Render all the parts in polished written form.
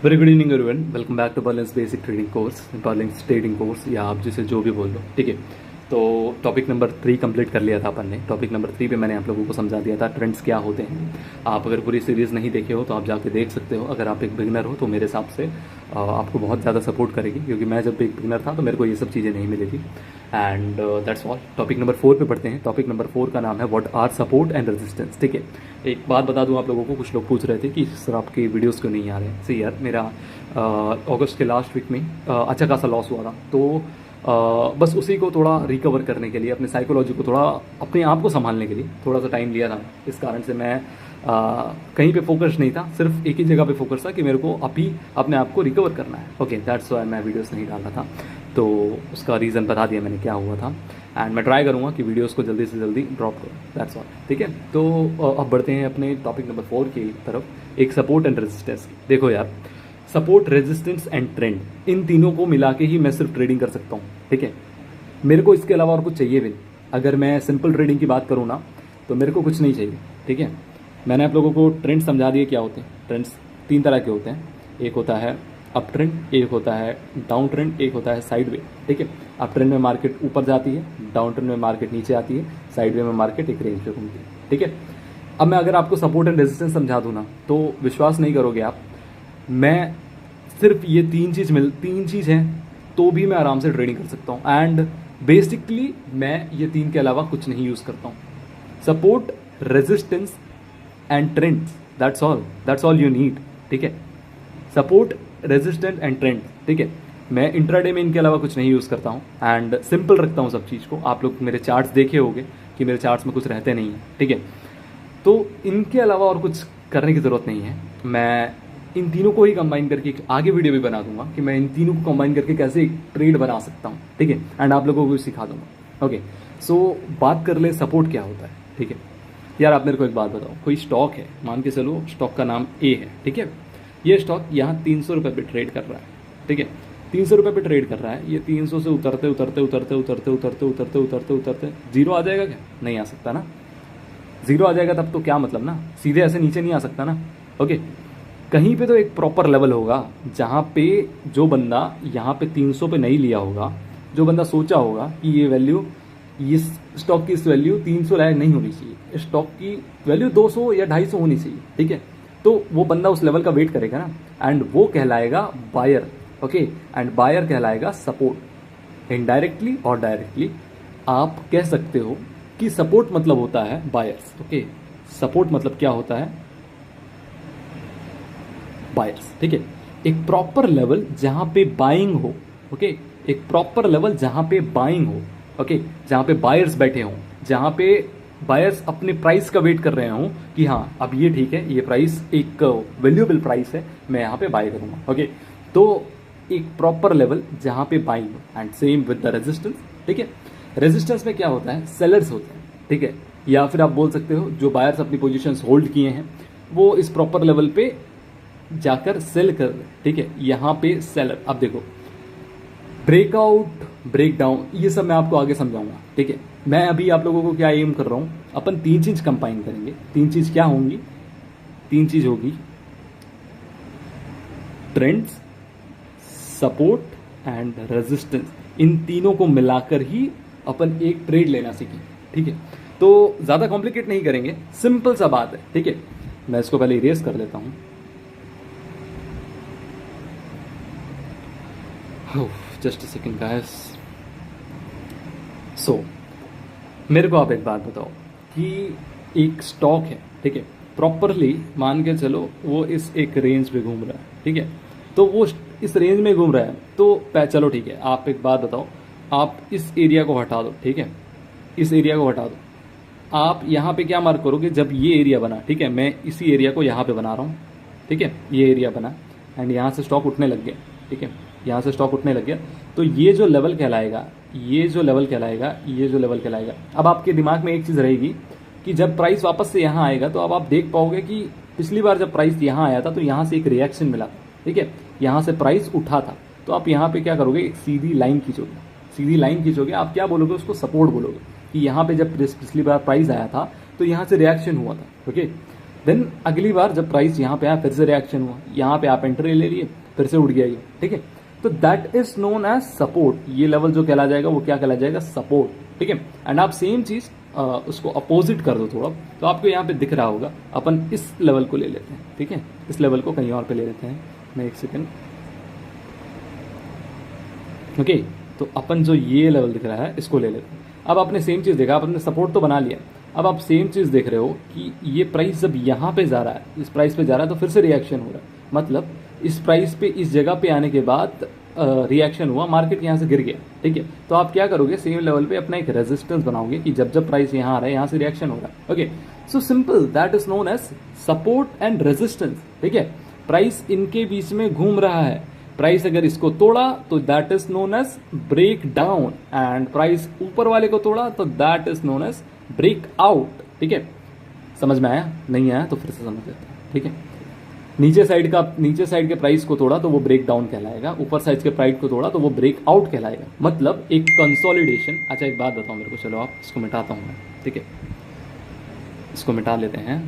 Very good evening everyone, welcome back to Berlin's basic trading course, Berlin's trading course, या आप जिसे जो भी बोल दो, ठीक है। तो टॉपिक नंबर 3 कंप्लीट कर लिया था अपन ने। टॉपिक नंबर 3 पे मैंने आप लोगों को समझा दिया था ट्रेंड्स क्या होते हैं। आप अगर पूरी सीरीज़ नहीं देखे हो तो आप जाके देख सकते हो। अगर आप एक बिगनर हो तो मेरे हिसाब से आपको बहुत ज़्यादा सपोर्ट करेगी, क्योंकि मैं जब एक बिगनर था तो मेरे को ये सब चीज़ें नहीं मिली थी। And that's all. Topic number 4 पे पढ़ते हैं। टॉपिक नंबर 4 का नाम है what are support and resistance, ठीक है। एक बात बता दूं आप लोगों को, कुछ लोग पूछ रहे थे कि सर आपके वीडियोस क्यों नहीं आ रहे हैं। सही यार, मेरा अगस्त के लास्ट वीक में अच्छा खासा लॉस हुआ था, तो बस उसी को थोड़ा रिकवर करने के लिए, अपने साइकोलॉजी को थोड़ा, अपने आप को संभालने के लिए थोड़ा सा टाइम लिया था। इस कारण से मैं कहीं पे फोकस नहीं था, सिर्फ एक ही जगह पे फोकस था कि मेरे को अभी अपने आप को रिकवर करना है। ओके, दैट्स व्हाई मैं वीडियोस नहीं डाल रहा था। तो उसका रीज़न बता दिया मैंने क्या हुआ था। एंड मैं ट्राई करूँगा कि वीडियोस को जल्दी से जल्दी ड्रॉप करूँ, दैट्स ऑल, ठीक है। तो अब बढ़ते हैं अपने टॉपिक नंबर 4 की तरफ, एक सपोर्ट एंड रेजिस्टेंस। देखो यार, सपोर्ट, रेजिस्टेंस एंड ट्रेंड, इन तीनों को मिला के ही मैं सिर्फ ट्रेडिंग कर सकता हूँ, ठीक है। मेरे को इसके अलावा और कुछ चाहिए भी नहीं। अगर मैं सिंपल ट्रेडिंग की बात करूँ ना, तो मेरे को कुछ नहीं चाहिए, ठीक है। मैंने आप लोगों को ट्रेंड समझा दिए क्या होते हैं। ट्रेंड्स 3 तरह के होते हैं। एक होता है अप ट्रेंड, एक होता है डाउन ट्रेंड, एक होता है साइड वे, ठीक है। अप ट्रेंड में मार्केट ऊपर जाती है, डाउन ट्रेंड में मार्केट नीचे आती है, साइड वे में मार्केट एक रेंज पे घूमती है, ठीक है। अब मैं अगर आपको सपोर्ट एंड रेजिस्टेंस समझा दूँ ना, तो विश्वास नहीं करोगे आप। मैं सिर्फ ये तीन चीज़ हैं तो भी मैं आराम से ट्रेडिंग कर सकता हूँ। एंड बेसिकली मैं ये 3 के अलावा कुछ नहीं यूज़ करता हूँ। Support, resistance and trends, that's all you need, ठीक है। सपोर्ट, रेजिस्टेंस एंड ट्रेंड, ठीक है। मैं इंट्राडे में इनके अलावा कुछ नहीं यूज़ करता हूँ एंड सिंपल रखता हूँ सब चीज़ को। आप लोग मेरे चार्ट्स देखे होंगे कि मेरे चार्ट्स में कुछ रहते नहीं हैं, ठीक है। तो इनके अलावा और कुछ करने की ज़रूरत नहीं है। मैं इन तीनों को ही कंबाइन करके एक आगे वीडियो भी बना दूंगा कि मैं इन तीनों को कंबाइन करके कैसे एक ट्रेड बना सकता हूँ, ठीक है। एंड आप लोगों को भी सिखा दूंगा। ओके, सो बात कर ले सपोर्ट क्या होता है, ठीक है। यार आप मेरे को एक बात बताओ, कोई स्टॉक है, मान के चलो स्टॉक का नाम ए है, ठीक है। ये स्टॉक यहाँ 300 रुपये पे ट्रेड कर रहा है, ठीक है। 300 रुपये पे ट्रेड कर रहा है। ये 300 से उतरते उतरते उतरते उतरते उतरते उतरते उतरते उतरते जीरो आ जाएगा क्या? नहीं आ सकता ना। जीरो आ जाएगा तब तो क्या मतलब ना, सीधे ऐसे नीचे नहीं आ सकता ना। ओके, कहीं पे तो एक प्रॉपर लेवल होगा जहाँ पे जो बंदा यहाँ पे 300 पे नहीं लिया होगा, जो बंदा सोचा होगा कि ये वैल्यू, इस स्टॉक की इस वैल्यू 300 लायक नहीं होनी चाहिए, स्टॉक की वैल्यू 200 या 250 होनी चाहिए, ठीक है। तो वो बंदा उस लेवल का वेट करेगा ना, एंड वो कहलाएगा बायर, ओके। एंड बायर कहलाएगा सपोर्ट। इनडायरेक्टली और डायरेक्टली आप कह सकते हो कि सपोर्ट मतलब होता है बायर्स, ओके। सपोर्ट मतलब क्या होता है? बायर्स, ठीक है। एक प्रॉपर लेवल जहां पे बाइंग हो, ओके। एक प्रॉपर लेवल जहां पे बाइंग हो, ओके, जहां पे बायर्स बैठे हों, जहां पे बायर्स अपने प्राइस का वेट कर रहे हों कि हाँ अब ये ठीक है, ये प्राइस एक वैल्यूएबल प्राइस है, मैं यहाँ पे बाय करूंगा, ओके। तो एक प्रॉपर लेवल जहां पे बाइंग हो। And same with the resistance, ठीक है। रेजिस्टेंस में क्या होता है? सेलर्स होते हैं, ठीक है। या फिर आप बोल सकते हो जो बायर्स अपनी पोजीशंस होल्ड किए हैं वो इस प्रॉपर लेवल पे जाकर सेल कर रहे, ठीक है। यहाँ पे सेलर, अब देखो ब्रेकआउट, ब्रेकडाउन, ये सब मैं आपको आगे समझाऊंगा, ठीक है। मैं अभी आप लोगों को क्या एम कर रहा हूं, अपन 3 चीज कंबाइन करेंगे। 3 चीज क्या होंगी? 3 चीज होगी ट्रेंड्स, सपोर्ट एंड रेजिस्टेंस। इन तीनों को मिलाकर ही अपन एक ट्रेड लेना सीखें, ठीक है। तो ज्यादा कॉम्प्लिकेट नहीं करेंगे, सिंपल सा बात है, ठीक है। मैं इसको पहले इरेज कर लेता हूं। Just a second guys. So मेरे को आप एक बात बताओ कि एक स्टॉक है, ठीक है, प्रॉपरली मान के चलो वो इस एक रेंज पे घूम रहा है, ठीक है। तो वो इस रेंज में घूम रहा है, तो चलो ठीक है, आप एक बात बताओ, आप इस एरिया को हटा दो, ठीक है। इस एरिया को हटा दो। आप यहाँ पे क्या मार्क करोगे? जब ये एरिया बना, ठीक है, मैं इसी एरिया को यहाँ पे बना रहा हूँ, ठीक है। ये एरिया बना एंड यहाँ से स्टॉक उठने लग गया, ठीक है। यहाँ से स्टॉक उठने लग गया, तो ये जो लेवल कहलाएगा, ये जो लेवल कहलाएगा, ये जो लेवल कहलाएगा। अब आपके दिमाग में एक चीज़ रहेगी कि जब प्राइस वापस से यहाँ आएगा तो अब आप देख पाओगे कि पिछली बार जब प्राइस यहाँ आया था तो यहाँ से एक रिएक्शन मिला, ठीक है। यहाँ से प्राइस उठा था, तो आप यहाँ पे क्या करोगे? एक सीधी लाइन खींचोगे, सीधी लाइन खींचोगे। आप क्या बोलोगे? उसको सपोर्ट बोलोगे कि यहाँ पे जब पिछली बार प्राइस आया था तो यहाँ से रिएक्शन हुआ था, ओके। देन अगली बार जब प्राइस यहाँ पे आया फिर से रिएक्शन हुआ, यहाँ पे आप एंट्री ले लिए, फिर से उड़ गया ये, ठीक है। तो that is known as support. ये लेवल जो कहला जाएगा वो क्या कहला जाएगा, सपोर्ट, ठीक है। एंड आप सेम चीज उसको अपोजिट कर दो थोड़ा, तो आपको यहाँ पे दिख रहा होगा। अपन इस लेवल को ले लेते हैं, ठीक है, इस लेवल को कहीं और पे ले लेते हैं। मैं एक सेकेंड, ओके। तो अपन जो ये लेवल दिख रहा है इसको ले लेते हैं। अब आपने सेम चीज देखा, आपने सपोर्ट तो बना लिया, अब आप सेम चीज देख रहे हो कि ये प्राइस जब यहाँ पे जा रहा है, इस प्राइस पे जा रहा है, तो फिर से रिएक्शन हो रहा है। मतलब इस प्राइस पे इस जगह पे आने के बाद रिएक्शन हुआ, मार्केट यहाँ से गिर गया, ठीक है। तो आप क्या करोगे, सेम लेवल पे अपना एक रेजिस्टेंस बनाओगे कि जब जब प्राइस यहाँ आ रहा है यहाँ से रिएक्शन हो रहा है, okay. So simple, that is known as support and resistance, ठीक है। प्राइस इनके बीच में घूम रहा है, प्राइस अगर इसको तोड़ा तो that is known as break down, and price ऊपर वाले को तोड़ा तो that is known as break out, ठीक है। समझ में आया? नहीं आया तो फिर से समझ लेते हैं, ठीक है। नीचे साइड के प्राइस को तोड़ा तो वो ब्रेक डाउन कहलाएगा, ऊपर साइड के प्राइस को तोड़ा तो वो ब्रेक आउट कहलाएगा। मतलब एक कंसोलिडेशन। अच्छा एक बात बताओ मेरे को, चलो आप इसको मिटाता हूँ मैं, ठीक है, इसको मिटा लेते हैं।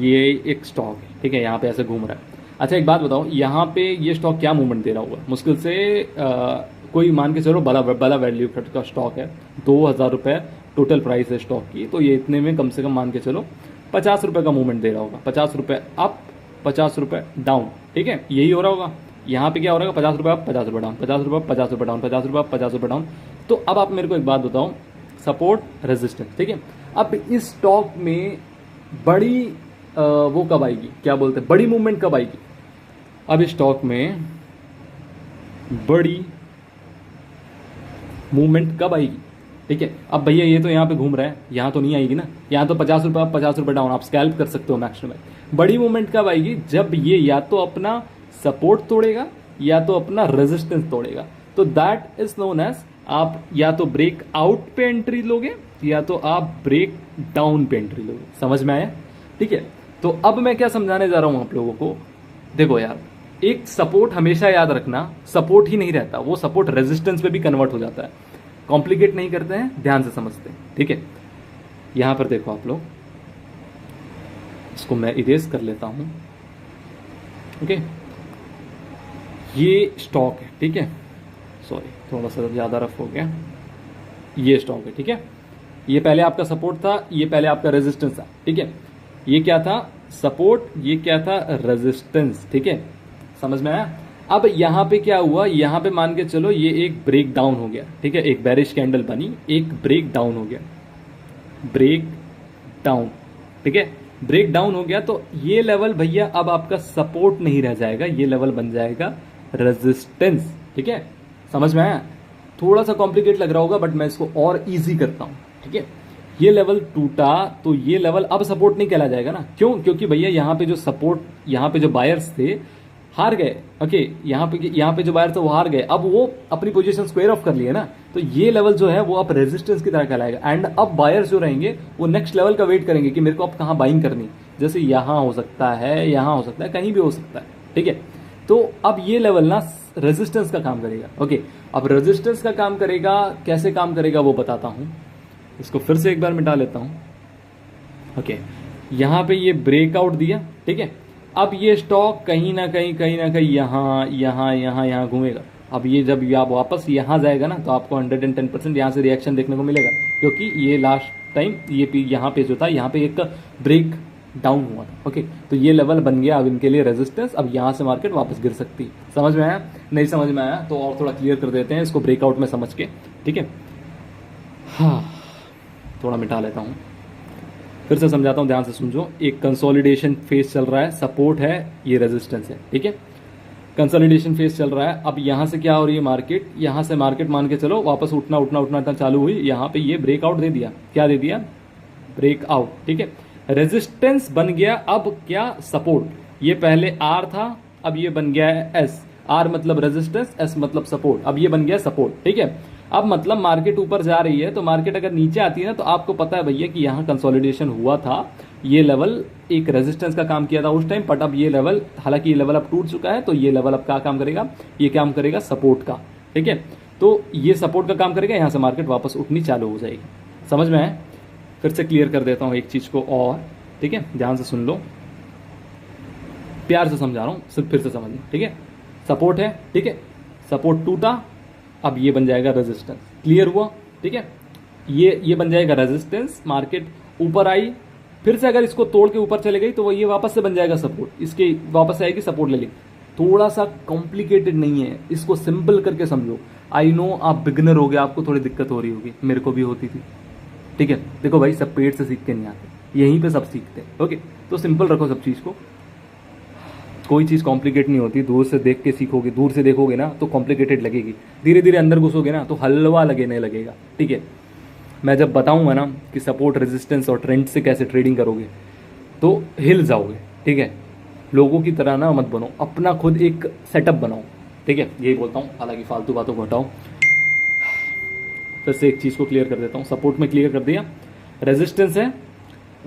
ये एक स्टॉक है, ठीक है, यहाँ पे ऐसे घूम रहा है। अच्छा एक बात बताओ, यहाँ पे ये स्टॉक क्या मूवमेंट दे रहा होगा? मुश्किल से कोई मान के चलो बड़ा वैल्यू का स्टॉक है, 2000 रुपये टोटल प्राइस है स्टॉक की, तो ये इतने में कम से कम मान के चलो 50 रुपये का मूवमेंट दे रहा होगा। 50 रुपये अप, 50 रुपये डाउन, ठीक है, यही हो रहा होगा। यहाँ पे क्या हो रहा होगा, 50 रुपये अप, 50 रुपये डाउन, 50 रुपये अप, 50 रुपये डाउन, 50 रुपये अप, 50 रुपये डाउन। तो अब आप मेरे को एक बात बताओ, सपोर्ट रेजिस्टेंस, ठीक है। अब इस स्टॉक में बड़ी वो कब आएगी, क्या बोलते हैं, बड़ी मूवमेंट कब आएगी? अब इस स्टॉक में बड़ी मूवमेंट कब आएगी, ठीक है। अब भैया ये तो यहाँ पे घूम रहा है, यहाँ तो नहीं आएगी ना, यहाँ तो 50 रुपये अप, 50 रुपये डाउन, आप स्कैल्प कर सकते हो मैक्सिमम। बड़ी मूवमेंट कब आएगी? जब ये या तो अपना सपोर्ट तोड़ेगा या तो अपना रेजिस्टेंस तोड़ेगा। तो दैट इज नोन एज, आप या तो ब्रेक आउट पे एंट्री लोगे या तो आप ब्रेक डाउन पे एंट्री लोगे। समझ में आया? ठीक है। तो अब मैं क्या समझाने जा रहा हूं आप लोगों को, देखो यार, एक सपोर्ट हमेशा याद रखना, सपोर्ट ही नहीं रहता, वो सपोर्ट रेजिस्टेंस पे भी कन्वर्ट हो जाता है। कॉम्प्लिकेट नहीं करते हैं, ध्यान से समझते हैं, ठीक है। यहां पर देखो आप लोग, इसको मैं इरेज कर लेता हूं, ओके। ये स्टॉक है, ठीक है, सॉरी थोड़ा सा ज्यादा रफ हो गया। ये स्टॉक है, ठीक है, ये पहले आपका सपोर्ट था, ये पहले आपका रेजिस्टेंस था, ठीक है। ये क्या था? सपोर्ट, ये क्या था? रेजिस्टेंस, ठीक है। समझ में आया? अब यहां पे क्या हुआ, यहां पे मान के चलो ये एक ब्रेक डाउन हो गया, ठीक है, एक बेरिश कैंडल बनी, एक ब्रेक डाउन हो गया, ब्रेक डाउन, ठीक है, ब्रेक डाउन हो गया। तो ये लेवल भैया अब आपका सपोर्ट नहीं रह जाएगा, ये लेवल बन जाएगा रेजिस्टेंस, ठीक है। समझ में आया? थोड़ा सा कॉम्प्लिकेट लग रहा होगा बट मैं इसको और इजी करता हूं, ठीक है। ये लेवल टूटा तो ये लेवल अब सपोर्ट नहीं कहला जाएगा ना, क्यों? क्योंकि भैया यहाँ पे जो सपोर्ट, यहाँ पे जो बायर्स थे हार गए, ओके, यहाँ पे जो बायर्स थे वो हार गए, अब वो अपनी पोजीशन स्क्वायर ऑफ कर लिए ना, तो ये लेवल जो है वो अब रेजिस्टेंस की तरह कहलाएगा। एंड अब बायर्स जो रहेंगे वो नेक्स्ट लेवल का वेट करेंगे कि मेरे को अब कहाँ बाइंग करनी, जैसे यहां हो सकता है, यहां हो सकता है, कहीं भी हो सकता है, ठीक है। तो अब ये लेवल ना रेजिस्टेंस का काम करेगा, ओके। अब रेजिस्टेंस का काम करेगा, कैसे काम करेगा वो बताता हूं। इसको फिर से एक बार मिटा लेता हूं, ओके। यहां पे ये ब्रेकआउट दिया, ठीक है। अब ये स्टॉक कहीं ना कहीं यहां घूमेगा। अब ये जब आप वापस यहां जाएगा ना तो आपको 110% यहां से रिएक्शन देखने को मिलेगा, क्योंकि ये लास्ट टाइम ये यहां पे जो था, यहां पे एक ब्रेक डाउन हुआ था, ओके। तो ये लेवल बन गया अब इनके लिए रेजिस्टेंस। अब यहां से मार्केट वापस गिर सकती है। समझ में आया? नहीं समझ में आया तो और थोड़ा क्लियर कर देते हैं इसको ब्रेकआउट में समझ के, ठीक है। हाँ, थोड़ा मिटा लेता हूं, फिर से समझाता हूं, ध्यान से समझो। एक कंसोलिडेशन फेज चल रहा है, सपोर्ट है, ये रेजिस्टेंस है, ठीक है। कंसोलिडेशन फेज चल रहा है। अब यहां से क्या हो रही है मार्केट, यहां से मार्केट मान के चलो वापस उठना चालू हुई। यहां पे ये ब्रेकआउट दे दिया, क्या दे दिया? ब्रेकआउट, ठीक है। रेजिस्टेंस बन गया अब क्या? सपोर्ट। ये पहले आर था, अब ये बन गया है एस। आर मतलब रेजिस्टेंस, एस मतलब सपोर्ट। अब ये बन गया सपोर्ट, ठीक है। अब मतलब मार्केट ऊपर जा रही है तो मार्केट अगर नीचे आती है ना तो आपको पता है भैया कि यहां कंसोलिडेशन हुआ था, ये लेवल एक रेजिस्टेंस का काम किया था उस टाइम, बट अब ये लेवल, हालांकि ये लेवल अब टूट चुका है, तो ये लेवल अब क्या काम करेगा? ये काम करेगा सपोर्ट का, ठीक है। तो ये सपोर्ट का काम करेगा, यहां से मार्केट वापस उठनी चालू हो जाएगी। समझ में आए? फिर से क्लियर कर देता हूं एक चीज को और, ठीक है, ध्यान से सुन लो, प्यार से समझा रहा हूं, सिर्फ फिर से समझ लो, ठीक है। सपोर्ट है, ठीक है, सपोर्ट टूटा, अब ये बन जाएगा रेजिस्टेंस, क्लियर हुआ, ठीक है। ये बन जाएगा रेजिस्टेंस, मार्केट ऊपर आई, फिर से अगर इसको तोड़ के ऊपर चले गई तो वो ये वापस से बन जाएगा सपोर्ट, इसके वापस से आएगी सपोर्ट ले लेगी। थोड़ा सा कॉम्प्लिकेटेड नहीं है, इसको सिंपल करके समझो। आई नो आप बिगिनर हो गए, आपको थोड़ी दिक्कत हो रही होगी, मेरे को भी होती थी, ठीक है। देखो भाई, सब पेड़ से सीख के नहीं आते, यहीं पे सब सीखते हैं, ओके। तो सिंपल रखो सब चीज़ को, कोई चीज़ कॉम्प्लिकेट नहीं होती। दूर से देख के सीखोगे, दूर से देखोगे ना तो कॉम्प्लिकेटेड लगेगी, धीरे धीरे अंदर घुसोगे ना तो हलवा लगने लगेगा, ठीक है। मैं जब बताऊंगा ना कि सपोर्ट, रेजिस्टेंस और ट्रेंड से कैसे ट्रेडिंग करोगे तो हिल जाओगे, ठीक है। लोगों की तरह ना मत बनो, अपना खुद एक सेटअप बनाओ, ठीक है, यही बोलता हूँ। हालांकि फालतू बातों को हटाओ, फिर से एक चीज़ को क्लियर कर देता हूँ। सपोर्ट में क्लियर कर दिया, रेजिस्टेंस है,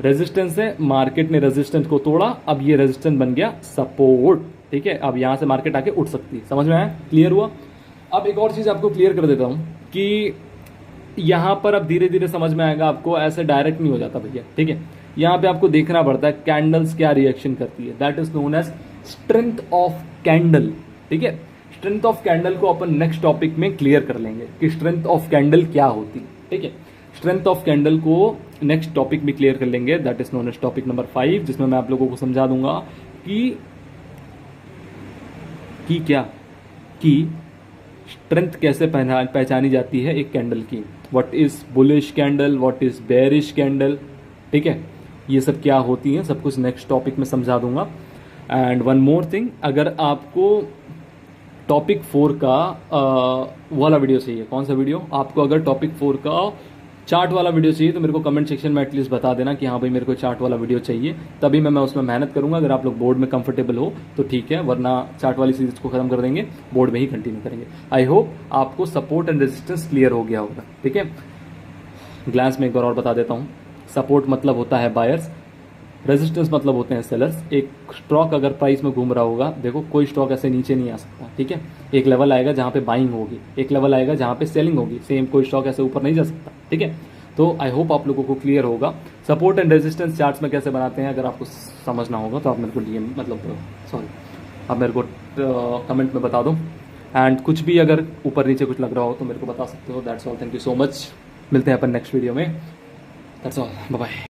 रेजिस्टेंस है, मार्केट ने रेजिस्टेंस को तोड़ा, अब ये रेजिस्टेंस बन गया सपोर्ट, ठीक है। अब यहां से मार्केट आके उठ सकती है, समझ में आया, क्लियर हुआ। अब एक और चीज आपको क्लियर कर देता हूं कि यहां पर अब धीरे धीरे समझ में आएगा आपको, ऐसे डायरेक्ट नहीं हो जाता भैया, ठीक है। यहां पे आपको देखना पड़ता है कैंडल्स क्या रिएक्शन करती है, that is known as strength of candle, ठीक है। स्ट्रेंथ ऑफ कैंडल को अपन नेक्स्ट टॉपिक में क्लियर कर लेंगे कि स्ट्रेंथ ऑफ कैंडल क्या होती है, ठीक है। स्ट्रेंथ ऑफ कैंडल को नेक्स्ट टॉपिक में क्लियर कर लेंगे, that is known as topic number 5, जिसमें मैं आप लोगों को समझा दूंगा कि क्या कि स्ट्रेंथ कैसे पहचानी जाती है एक कैंडल की, what is bullish candle, what is bearish candle, ठीक है। ये सब क्या होती है, सब कुछ नेक्स्ट टॉपिक में समझा दूंगा। एंड वन मोर थिंग, अगर आपको टॉपिक 4 का वाला वीडियो चाहिए, कौन सा वीडियो आपको, अगर टॉपिक 4 का चार्ट वाला वीडियो चाहिए तो मेरे को कमेंट सेक्शन में एटलीस्ट बता देना कि हाँ भाई मेरे को चार्ट वाला वीडियो चाहिए, तभी मैं उसमें मेहनत करूंगा। अगर आप लोग बोर्ड में कंफर्टेबल हो तो ठीक है, वरना चार्ट वाली सीरीज को खत्म कर देंगे, बोर्ड में ही कंटिन्यू करेंगे। आई होप आपको सपोर्ट एंड रेजिस्टेंस क्लियर हो गया होगा, ठीक है। ग्लांस में एक बार और बता देता हूँ, सपोर्ट मतलब होता है बायर्स, रेजिस्टेंस मतलब होते हैं सेलर्स। एक स्टॉक अगर प्राइस में घूम रहा होगा, देखो कोई स्टॉक ऐसे नीचे नहीं आ सकता, ठीक है। एक लेवल आएगा जहां पे बाइंग होगी, एक लेवल आएगा जहां पे सेलिंग होगी, सेम कोई स्टॉक ऐसे ऊपर नहीं जा सकता, ठीक है। तो आई होप आप लोगों को क्लियर होगा सपोर्ट एंड रेजिस्टेंस चार्ट्स में कैसे बनाते हैं। अगर आपको समझना होगा तो आप मेरे को डीएम आप मेरे को कमेंट में बता दो। एंड कुछ भी अगर ऊपर नीचे कुछ लग रहा हो तो मेरे को बता सकते हो। That's all, thank you so much, मिलते हैं अपन नेक्स्ट वीडियो में। That's all, bye bye.